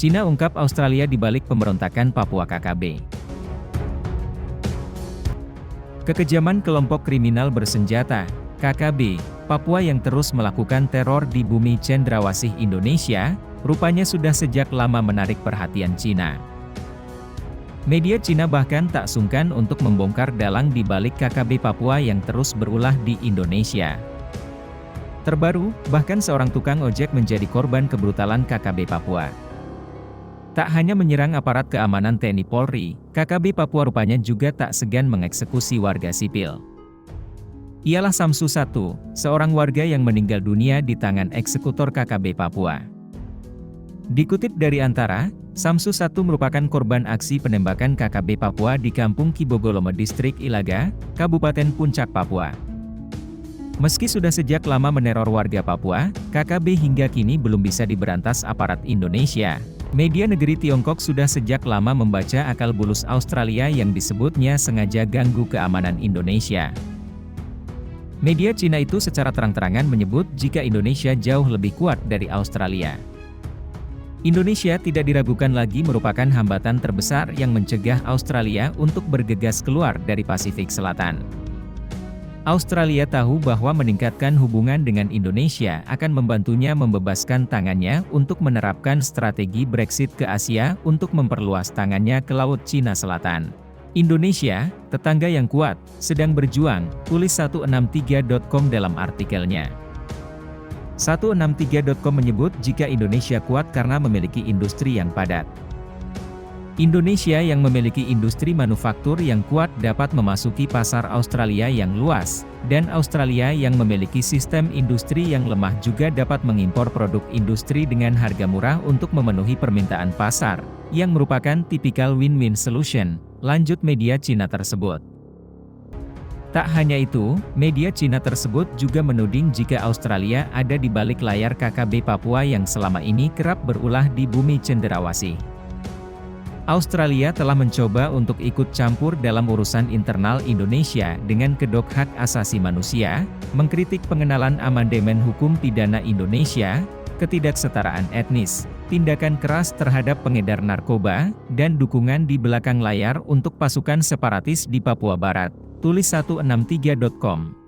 Cina ungkap Australia di balik pemberontakan Papua KKB. Kekejaman kelompok kriminal bersenjata, KKB, Papua yang terus melakukan teror di bumi cendrawasih Indonesia, rupanya sudah sejak lama menarik perhatian Cina. Media Cina bahkan tak sungkan untuk membongkar dalang di balik KKB Papua yang terus berulah di Indonesia. Terbaru, bahkan seorang tukang ojek menjadi korban kebrutalan KKB Papua. Tak hanya menyerang aparat keamanan TNI Polri, KKB Papua rupanya juga tak segan mengeksekusi warga sipil. Ialah Samsu 1, seorang warga yang meninggal dunia di tangan eksekutor KKB Papua. Dikutip dari Antara, Samsu 1 merupakan korban aksi penembakan KKB Papua di Kampung Kibogolome Distrik Ilaga, Kabupaten Puncak, Papua. Meski sudah sejak lama meneror warga Papua, KKB hingga kini belum bisa diberantas aparat Indonesia. Media negeri Tiongkok sudah sejak lama membaca akal bulus Australia yang disebutnya sengaja ganggu keamanan Indonesia. Media Cina itu secara terang-terangan menyebut jika Indonesia jauh lebih kuat dari Australia. Indonesia tidak diragukan lagi merupakan hambatan terbesar yang mencegah Australia untuk bergegas keluar dari Pasifik Selatan. Australia tahu bahwa meningkatkan hubungan dengan Indonesia akan membantunya membebaskan tangannya untuk menerapkan strategi Brexit ke Asia untuk memperluas tangannya ke Laut Cina Selatan. Indonesia, tetangga yang kuat, sedang berjuang, tulis 163.com dalam artikelnya. 163.com menyebut jika Indonesia kuat karena memiliki industri yang padat. Indonesia yang memiliki industri manufaktur yang kuat dapat memasuki pasar Australia yang luas, dan Australia yang memiliki sistem industri yang lemah juga dapat mengimpor produk industri dengan harga murah untuk memenuhi permintaan pasar, yang merupakan tipikal win-win solution, lanjut media Cina tersebut. Tak hanya itu, media Cina tersebut juga menuding jika Australia ada di balik layar KKB Papua yang selama ini kerap berulah di bumi cendrawasih. Australia telah mencoba untuk ikut campur dalam urusan internal Indonesia dengan kedok hak asasi manusia, mengkritik pengenalan amandemen hukum pidana Indonesia, ketidaksetaraan etnis, tindakan keras terhadap pengedar narkoba, dan dukungan di belakang layar untuk pasukan separatis di Papua Barat, tulis 163.com.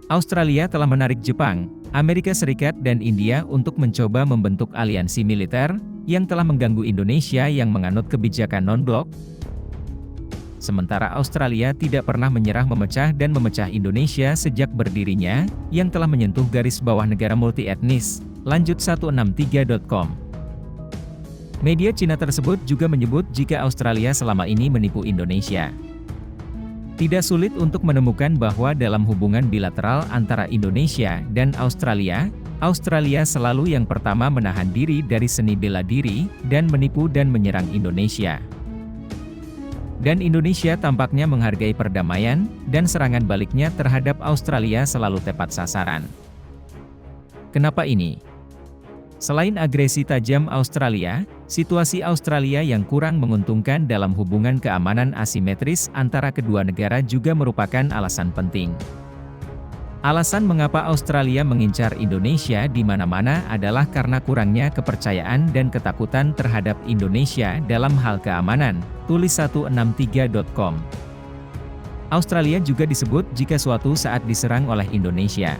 Australia telah menarik Jepang, Amerika Serikat dan India untuk mencoba membentuk aliansi militer, yang telah mengganggu Indonesia yang menganut kebijakan non-blok. Sementara Australia tidak pernah menyerah memecah dan memecah Indonesia sejak berdirinya, yang telah menyentuh garis bawah negara multi-etnis, lanjut 163.com. Media Cina tersebut juga menyebut jika Australia selama ini menipu Indonesia. Tidak sulit untuk menemukan bahwa dalam hubungan bilateral antara Indonesia dan Australia, Australia selalu yang pertama menahan diri dari seni bela diri, dan menipu dan menyerang Indonesia. Dan Indonesia tampaknya menghargai perdamaian, dan serangan baliknya terhadap Australia selalu tepat sasaran. Kenapa ini? Selain agresi tajam Australia, situasi Australia yang kurang menguntungkan dalam hubungan keamanan asimetris antara kedua negara juga merupakan alasan penting. Alasan mengapa Australia mengincar Indonesia di mana-mana adalah karena kurangnya kepercayaan dan ketakutan terhadap Indonesia dalam hal keamanan, tulis 163.com. Australia juga disebut jika suatu saat diserang oleh Indonesia.